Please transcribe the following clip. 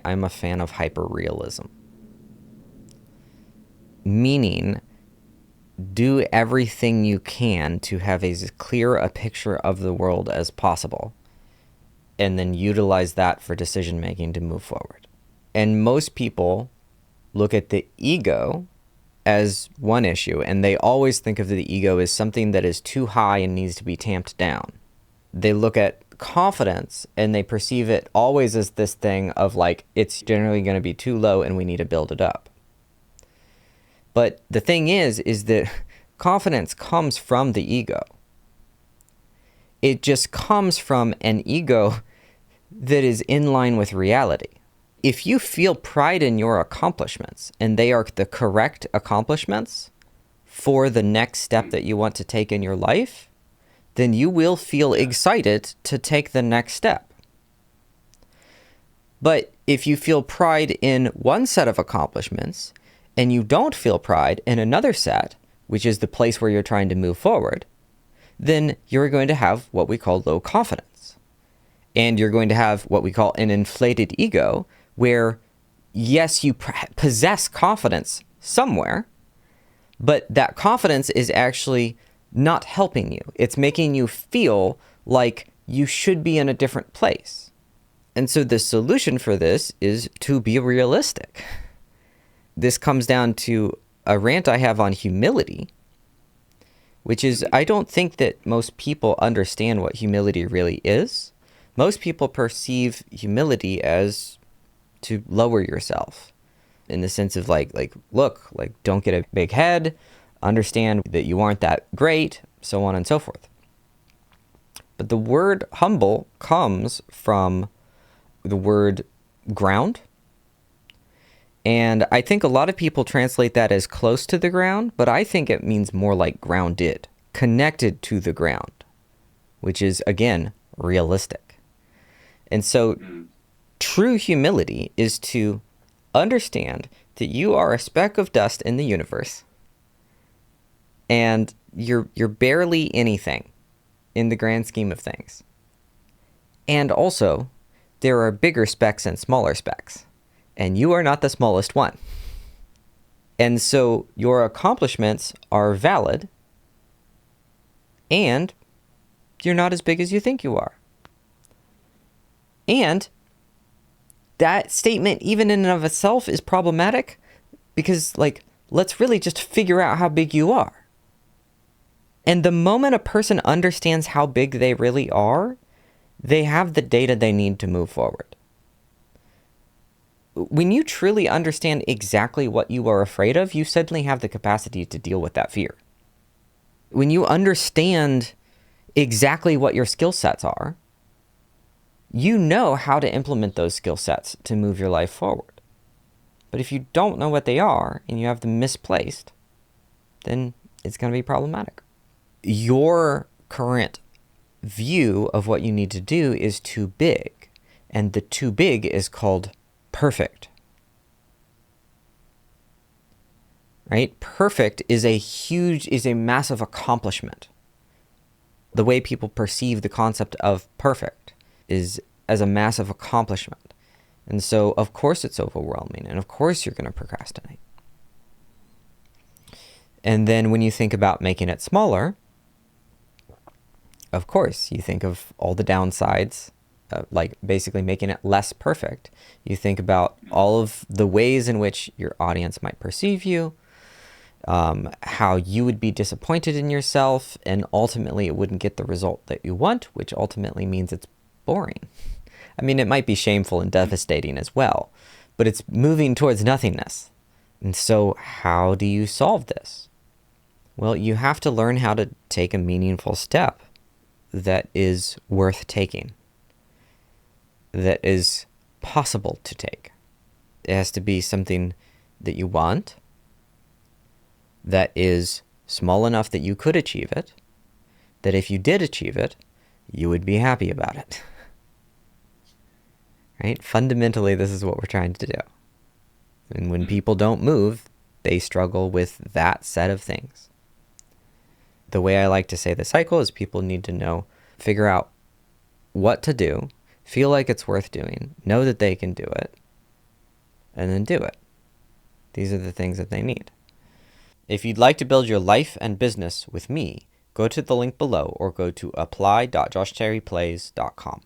I'm a fan of hyperrealism, meaning do everything you can to have as clear a picture of the world as possible, and then utilize that for decision making to move forward. And most people look at the ego as one issue, and they always think of the ego as something that is too high and needs to be tamped down. They look at confidence and they perceive it always as this thing of like, it's generally going to be too low and we need to build it up. But the thing is that confidence comes from the ego. It just comes from an ego that is in line with reality. If you feel pride in your accomplishments and they are the correct accomplishments for the next step that you want to take in your life, then you will feel excited to take the next step. But if you feel pride in one set of accomplishments and you don't feel pride in another set, which is the place where you're trying to move forward, then you're going to have what we call low confidence. And you're going to have what we call an inflated ego, where, yes, you possess confidence somewhere, but that confidence is actually not helping you. It's making you feel like you should be in a different place. And so the solution for this is to be realistic. This comes down to a rant I have on humility, which is I don't think that most people understand what humility really is. Most people perceive humility as to lower yourself in the sense of like, look, like, don't get a big head, understand that you aren't that great, so on and so forth. But the word humble comes from the word ground. And I think a lot of people translate that as close to the ground, but I think it means more like grounded, connected to the ground, which is, again, realistic. And so true humility is to understand that you are a speck of dust in the universe and you're barely anything in the grand scheme of things. And also, there are bigger specks and smaller specks, and you are not the smallest one. And so your accomplishments are valid, and you're not as big as you think you are. And that statement, even in and of itself, is problematic because, like, let's really just figure out how big you are. And the moment a person understands how big they really are, they have the data they need to move forward. When you truly understand exactly what you are afraid of, you suddenly have the capacity to deal with that fear. When you understand exactly what your skill sets are, you know how to implement those skill sets to move your life forward. But if you don't know what they are and you have them misplaced, then it's going to be problematic. Your current view of what you need to do is too big, and the too big is called perfect. Right? Perfect is a massive accomplishment. The way people perceive the concept of perfect is as a massive accomplishment. And so, of course, it's overwhelming, and of course you're going to procrastinate. And then when you think about making it smaller, of course, you think of all the downsides, like basically making it less perfect. You think about all of the ways in which your audience might perceive you, how you would be disappointed in yourself, and ultimately it wouldn't get the result that you want, which ultimately means it's boring. I mean, it might be shameful and devastating as well, but it's moving towards nothingness. And so how do you solve this? Well, you have to learn how to take a meaningful step that is worth taking, that is possible to take. It has to be something that you want, that is small enough that you could achieve it, that if you did achieve it, you would be happy about it. Right? Fundamentally, this is what we're trying to do. And when people don't move, they struggle with that set of things. The way I like to say the cycle is people need to figure out what to do, feel like it's worth doing, know that they can do it, and then do it. These are the things that they need. If you'd like to build your life and business with me, go to the link below or go to apply.joshterryplays.com.